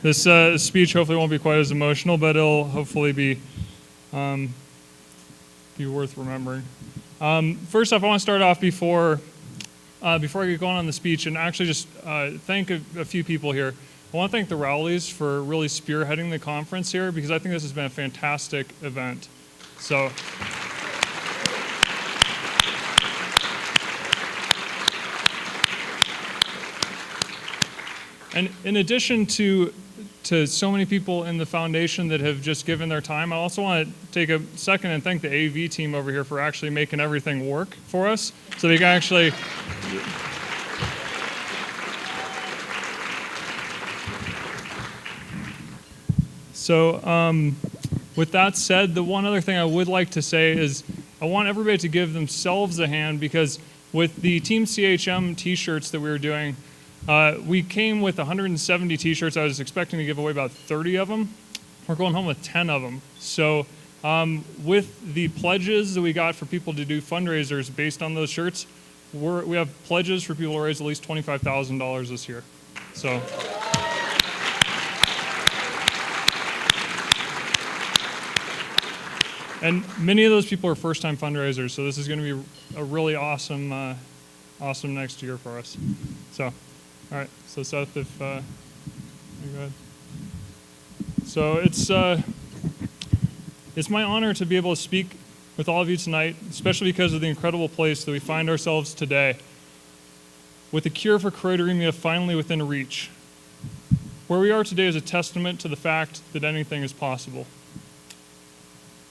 This speech hopefully won't be quite as emotional, but it'll hopefully be worth remembering. First off, I want to start off before I get going on the speech and actually just thank a few people here. I want to thank the Rowleys for really spearheading the conference here, because I think this has been a fantastic event. So. And in addition to so many people in the foundation that have just given their time, I also want to take a second and thank the AV team over here for actually making everything work for us, so they can actually. So with that said, the one other thing I would like to say is I want everybody to give themselves a hand, because with the Team CHM t-shirts that we were doing, we came with 170 t-shirts. I was expecting to give away about 30 of them. We're going home with 10 of them. So with the pledges that we got for people to do fundraisers based on those shirts, we have pledges for people to raise at least $25,000 this year. So. And many of those people are first-time fundraisers, so this is going to be a really awesome next year for us. So, all right. So Seth, if go ahead. So it's my honor to be able to speak with all of you tonight, especially because of the incredible place that we find ourselves today, with the cure for choroideremia finally within reach. Where we are today is a testament to the fact that anything is possible.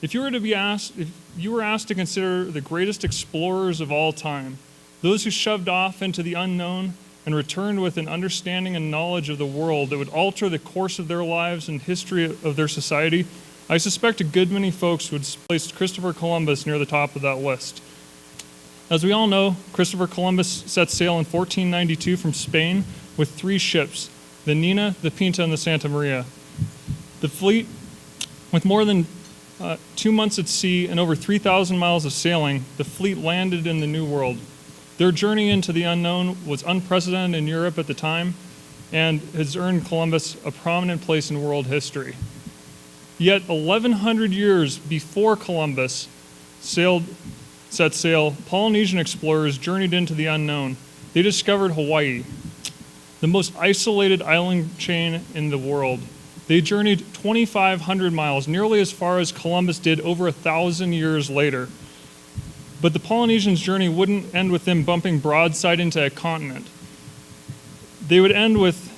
If you were asked to consider the greatest explorers of all time, those who shoved off into the unknown and returned with an understanding and knowledge of the world that would alter the course of their lives and history of their society, I suspect a good many folks would place Christopher Columbus near the top of that list. As we all know, Christopher Columbus set sail in 1492 from Spain with 3 ships, the Nina, the Pinta, and the Santa Maria. The fleet, with more than 2 months at sea and over 3,000 miles of sailing, the fleet landed in the New World. Their journey into the unknown was unprecedented in Europe at the time and has earned Columbus a prominent place in world history. Yet 1,100 years before Columbus set sail, Polynesian explorers journeyed into the unknown. They discovered Hawaii, the most isolated island chain in the world. They journeyed 2,500 miles, nearly as far as Columbus did over 1,000 years later. But the Polynesians' journey wouldn't end with them bumping broadside into a continent. They would end with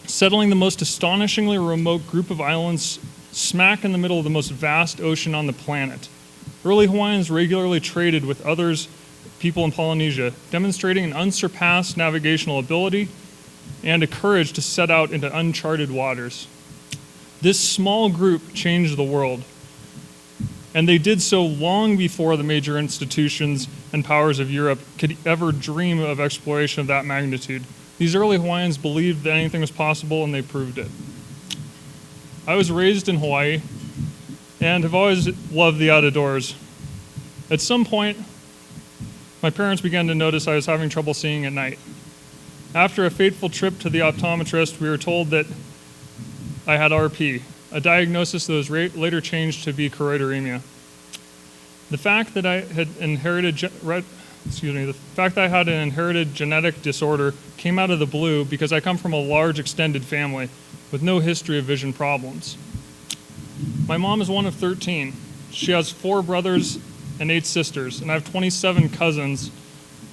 settling the most astonishingly remote group of islands smack in the middle of the most vast ocean on the planet. Early Hawaiians regularly traded with people in Polynesia, demonstrating an unsurpassed navigational ability and a courage to set out into uncharted waters. This small group changed the world, and they did so long before the major institutions and powers of Europe could ever dream of exploration of that magnitude. These early Hawaiians believed that anything was possible, and they proved it. I was raised in Hawaii and have always loved the outdoors. At some point, my parents began to notice I was having trouble seeing at night. After a fateful trip to the optometrist, we were told that I had RP, a diagnosis that was later changed to be choroideremia. The fact that I had an inherited genetic disorder came out of the blue because I come from a large extended family with no history of vision problems. My mom is one of 13. She has 4 brothers and 8 sisters, and I have 27 cousins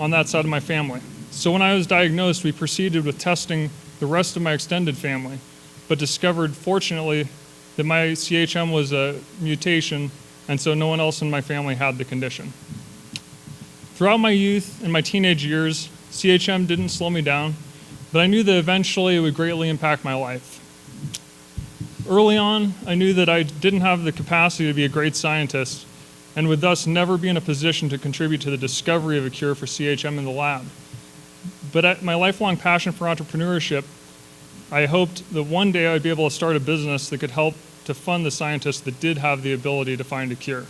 on that side of my family. So when I was diagnosed, we proceeded with testing the rest of my extended family, but discovered, fortunately, that my CHM was a mutation, and so no one else in my family had the condition. Throughout my youth and my teenage years, CHM didn't slow me down, but I knew that eventually it would greatly impact my life. Early on, I knew that I didn't have the capacity to be a great scientist, and would thus never be in a position to contribute to the discovery of a cure for CHM in the lab. But at my lifelong passion for entrepreneurship, I hoped that one day I'd be able to start a business that could help to fund the scientists that did have the ability to find a cure.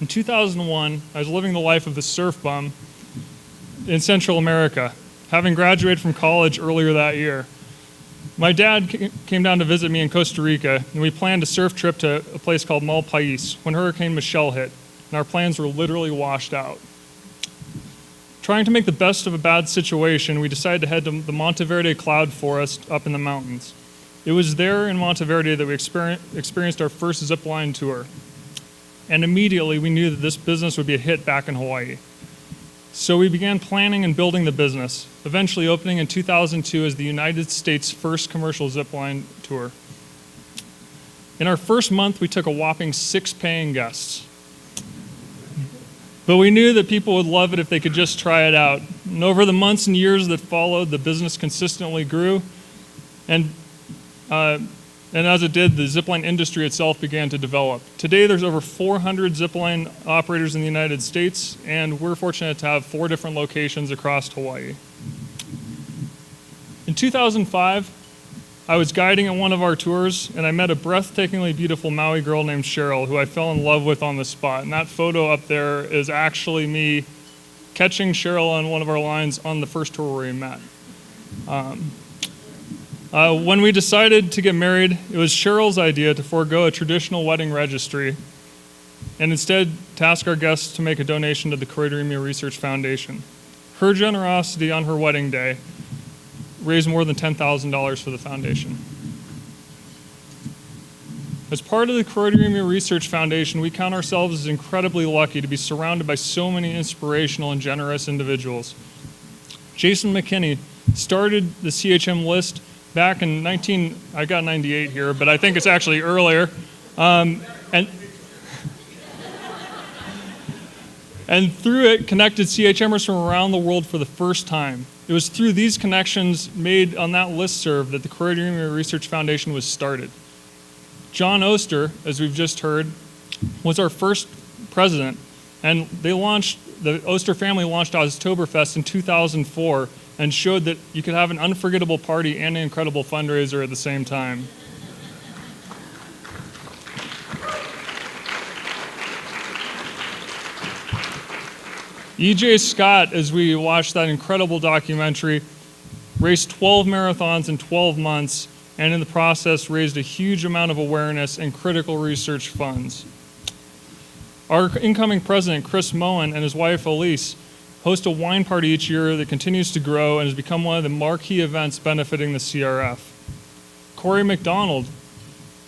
In 2001, I was living the life of a surf bum in Central America, having graduated from college earlier that year. My dad came down to visit me in Costa Rica, and we planned a surf trip to a place called Malpais when Hurricane Michelle hit, and our plans were literally washed out. Trying to make the best of a bad situation, we decided to head to the Monteverde cloud forest up in the mountains. It was there in Monteverde that we experienced our first zip line tour. And immediately we knew that this business would be a hit back in Hawaii. So we began planning and building the business, eventually opening in 2002 as the United States' first commercial zip line tour. In our first month, we took a whopping 6 paying guests. But we knew that people would love it if they could just try it out. And over the months and years that followed, the business consistently grew. And as it did, the zipline industry itself began to develop. Today, there's over 400 zipline operators in the United States, and we're fortunate to have 4 different locations across Hawaii. In 2005, I was guiding at one of our tours, and I met a breathtakingly beautiful Maui girl named Cheryl, who I fell in love with on the spot. And that photo up there is actually me catching Cheryl on one of our lines on the first tour where we met. When we decided to get married, it was Cheryl's idea to forego a traditional wedding registry and instead to ask our guests to make a donation to the Choroideremia Research Foundation. Her generosity on her wedding day raised more than $10,000 for the foundation. As part of the Choroideremia Research Foundation, we count ourselves as incredibly lucky to be surrounded by so many inspirational and generous individuals. Jason McKinney started the CHM list back in I got 98 here, but I think it's actually earlier. And through it, connected CHMers from around the world for the first time. It was through these connections made on that listserv that the Choroideremia Research Foundation was started. John Oster, as we've just heard, was our first president, and the Oster Family launched Oktoberfest in 2004 and showed that you could have an unforgettable party and an incredible fundraiser at the same time. E.J. Scott, as we watched that incredible documentary, raced 12 marathons in 12 months, and in the process raised a huge amount of awareness and critical research funds. Our incoming president, Chris Moen, and his wife, Elise, host a wine party each year that continues to grow and has become one of the marquee events benefiting the CRF. Cory MacDonald,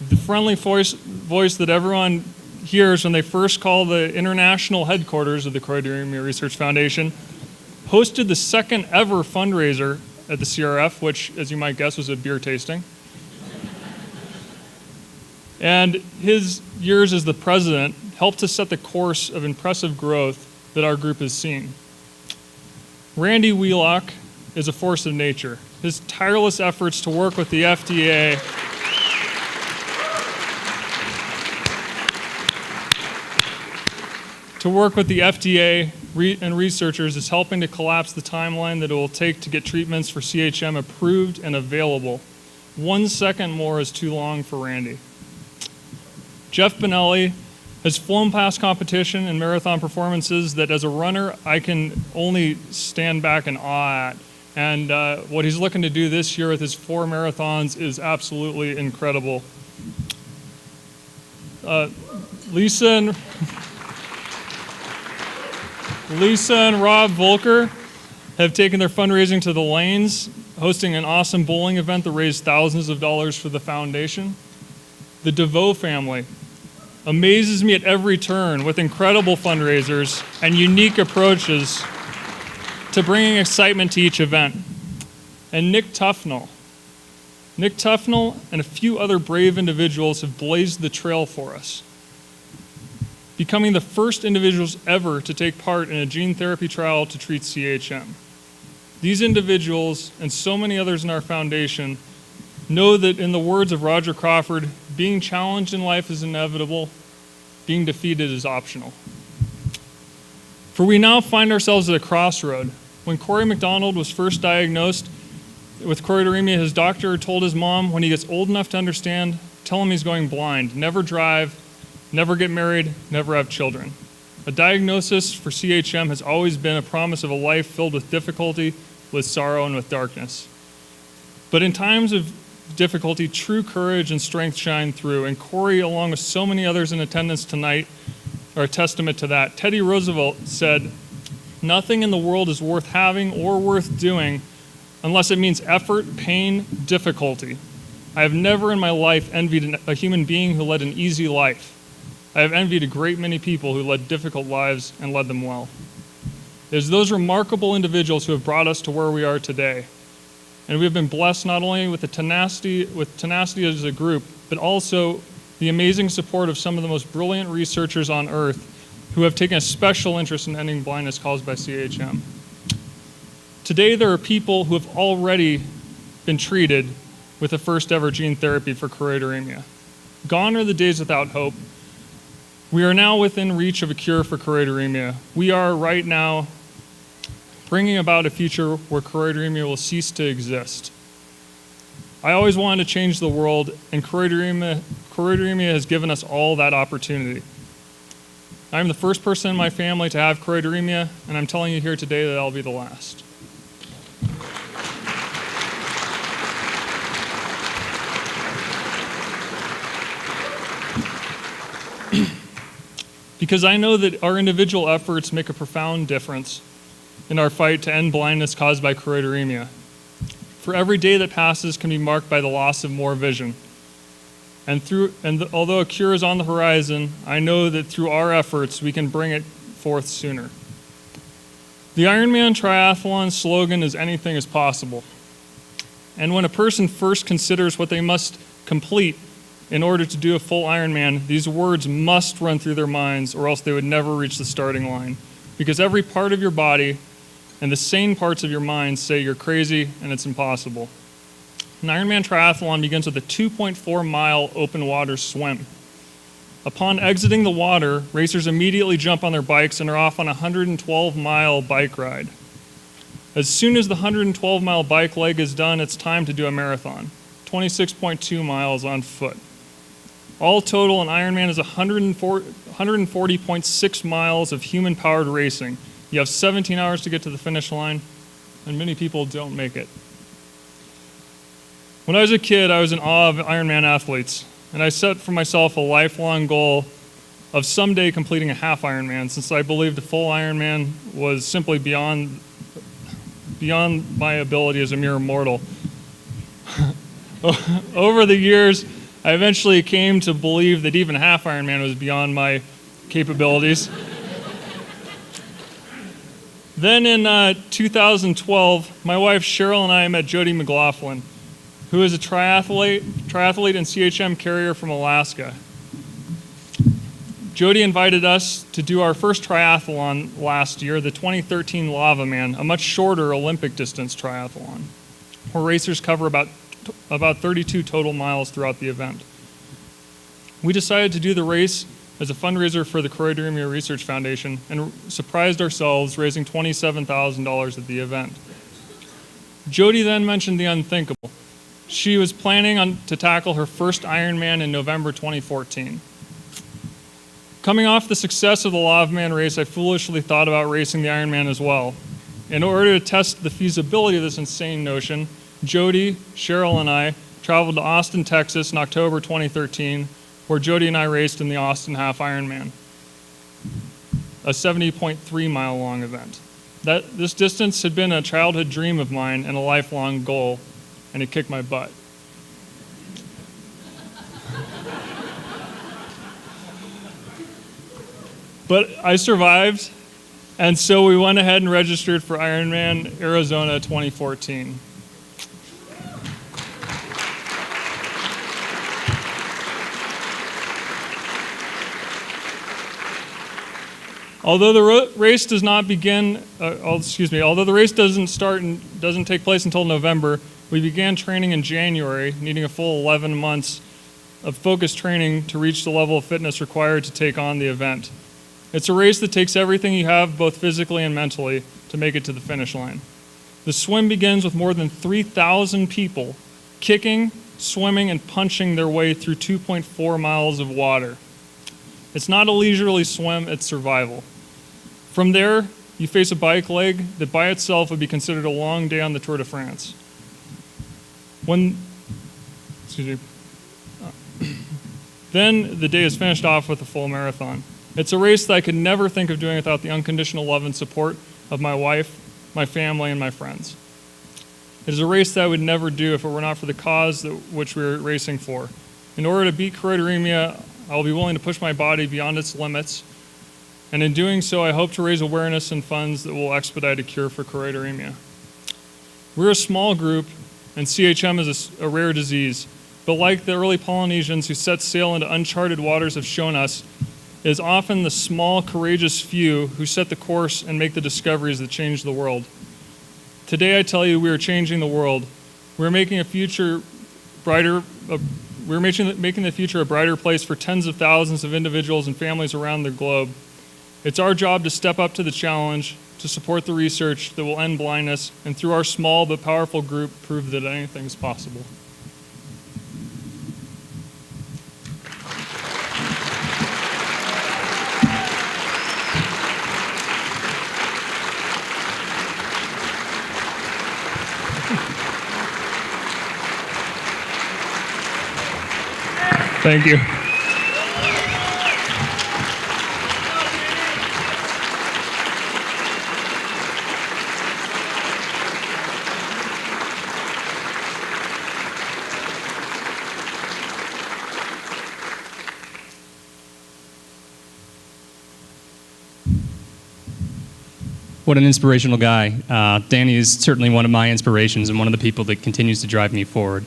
the friendly voice that everyone hears when they first call the international headquarters of the Choroideremia Research Foundation, hosted the second ever fundraiser at the CRF, which, as you might guess, was a beer tasting. And his years as the president helped to set the course of impressive growth that our group has seen. Randy Wheelock is a force of nature. His tireless efforts to work with the FDA and researchers is helping to collapse the timeline that it will take to get treatments for CHM approved and available. 1 second more is too long for Randy. Jeff Benelli has flown past competition and marathon performances that as a runner, I can only stand back in awe at. And what he's looking to do this year with his 4 marathons is absolutely incredible. Lisa and Rob Volker have taken their fundraising to the lanes, hosting an awesome bowling event that raised thousands of dollars for the foundation. The Devoe Family amazes me at every turn with incredible fundraisers and unique approaches to bringing excitement to each event. And Nick Tuftnell and a few other brave individuals have blazed the trail for us, becoming the first individuals ever to take part in a gene therapy trial to treat CHM. These individuals and so many others in our foundation know that, in the words of Roger Crawford, being challenged in life is inevitable, being defeated is optional. For we now find ourselves at a crossroad. When Cory MacDonald was first diagnosed with choroideremia, his doctor told his mom, when he gets old enough to understand, tell him he's going blind, never drive, never get married, never have children. A diagnosis for CHM has always been a promise of a life filled with difficulty, with sorrow, and with darkness. But in times of difficulty, true courage and strength shine through. And Cory, along with so many others in attendance tonight, are a testament to that. Teddy Roosevelt said, "Nothing in the world is worth having or worth doing unless it means effort, pain, difficulty. I have never in my life envied a human being who led an easy life. I have envied a great many people who led difficult lives and led them well." It is those remarkable individuals who have brought us to where we are today. And we have been blessed not only with tenacity as a group, but also the amazing support of some of the most brilliant researchers on earth who have taken a special interest in ending blindness caused by CHM. Today, there are people who have already been treated with the first ever gene therapy for choroideremia. Gone are the days without hope. We are now within reach of a cure for choroideremia. We are right now bringing about a future where choroideremia will cease to exist. I always wanted to change the world, and choroideremia has given us all that opportunity. I'm the first person in my family to have choroideremia, and I'm telling you here today that I'll be the last. Because I know that our individual efforts make a profound difference in our fight to end blindness caused by choroideremia. For every day that passes can be marked by the loss of more vision. Although a cure is on the horizon, I know that through our efforts we can bring it forth sooner. The Ironman Triathlon slogan is "Anything is possible." And when a person first considers what they must complete in order to do a full Ironman, these words must run through their minds, or else they would never reach the starting line. Because every part of your body and the sane parts of your mind say you're crazy and it's impossible. An Ironman Triathlon begins with a 2.4-mile open water swim. Upon exiting the water, racers immediately jump on their bikes and are off on a 112-mile bike ride. As soon as the 112-mile bike leg is done, it's time to do a marathon, 26.2 miles on foot. All total, an Ironman is 140.6 miles of human-powered racing. You have 17 hours to get to the finish line, and many people don't make it. When I was a kid, I was in awe of Ironman athletes, and I set for myself a lifelong goal of someday completing a half Ironman, since I believed a full Ironman was simply beyond my ability as a mere mortal. Over the years, I eventually came to believe that even half Ironman was beyond my capabilities. Then in 2012, my wife Cheryl and I met Jody McLaughlin, who is a triathlete and CHM carrier from Alaska. Jody invited us to do our first triathlon last year, the 2013 Lava Man, a much shorter Olympic distance triathlon, where racers cover about 32 total miles throughout the event. We decided to do the race as a fundraiser for the Choroideremia Research Foundation and surprised ourselves, raising $27,000 at the event. Jody then mentioned the unthinkable. She was planning to tackle her first Ironman in November 2014. Coming off the success of the Lava Man race, I foolishly thought about racing the Ironman as well. In order to test the feasibility of this insane notion, Jody, Cheryl, and I traveled to Austin, Texas in October 2013, where Jody and I raced in the Austin Half Ironman, a 70.3 mile long event. This distance had been a childhood dream of mine and a lifelong goal, and it kicked my butt. But I survived, and so we went ahead and registered for Ironman Arizona 2014. Although the race doesn't take place until November, we began training in January, needing a full 11 months of focused training to reach the level of fitness required to take on the event. It's a race that takes everything you have, both physically and mentally, to make it to the finish line. The swim begins with more than 3,000 people kicking, swimming, and punching their way through 2.4 miles of water. It's not a leisurely swim, it's survival. From there, you face a bike leg that by itself would be considered a long day on the Tour de France. When excuse me. Then the day is finished off with a full marathon. It's a race that I could never think of doing without the unconditional love and support of my wife, my family, and my friends. It is a race that I would never do if it were not for the cause which we're racing for. In order to beat choroideremia, I will be willing to push my body beyond its limits, and in doing so, I hope to raise awareness and funds that will expedite a cure for choroideremia. We're a small group, and CHM is a rare disease, but like the early Polynesians who set sail into uncharted waters have shown us, it is often the small, courageous few who set the course and make the discoveries that change the world. Today, I tell you, we are changing the world. We're making a future brighter. We're making the future a brighter place for tens of thousands of individuals and families around the globe. It's our job to step up to the challenge, to support the research that will end blindness, and through our small but powerful group, prove that anything is possible. Thank you. What an inspirational guy. Danny is certainly one of my inspirations and one of the people that continues to drive me forward.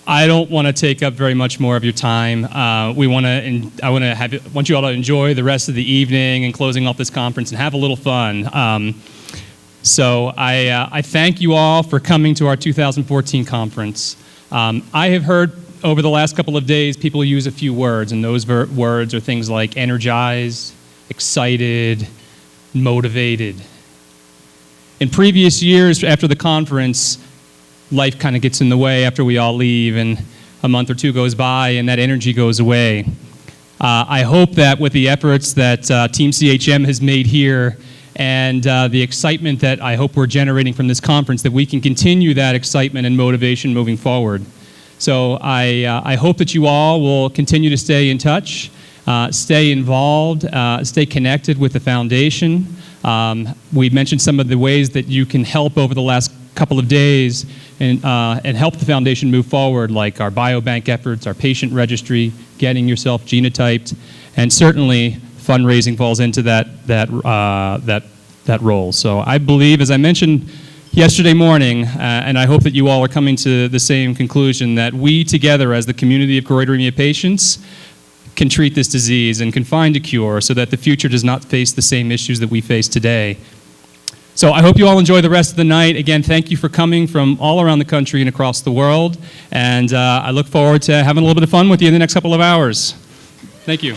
I don't want to take up very much more of your time. I want you all to enjoy the rest of the evening and closing off this conference and have a little fun. So I thank you all for coming to our 2014 conference. I have heard over the last couple of days people use a few words, and those words are things like energized, excited, motivated. In previous years after the conference, life kind of gets in the way after we all leave, and a month or two goes by and that energy goes away. I hope that with the efforts that Team CHM has made here and the excitement that I hope we're generating from this conference, that we can continue that excitement and motivation moving forward. So I hope that you all will continue to stay in touch, stay involved, stay connected with the foundation. We mentioned some of the ways that you can help over the last couple of days and help the foundation move forward, like our biobank efforts, our patient registry, getting yourself genotyped, and certainly fundraising falls into that role. So I believe, as I mentioned yesterday morning, and I hope that you all are coming to the same conclusion, that we together as the community of choroideremia patients can treat this disease and can find a cure so that the future does not face the same issues that we face today. So I hope you all enjoy the rest of the night. Again, thank you for coming from all around the country and across the world. And I look forward to having a little bit of fun with you in the next couple of hours. Thank you.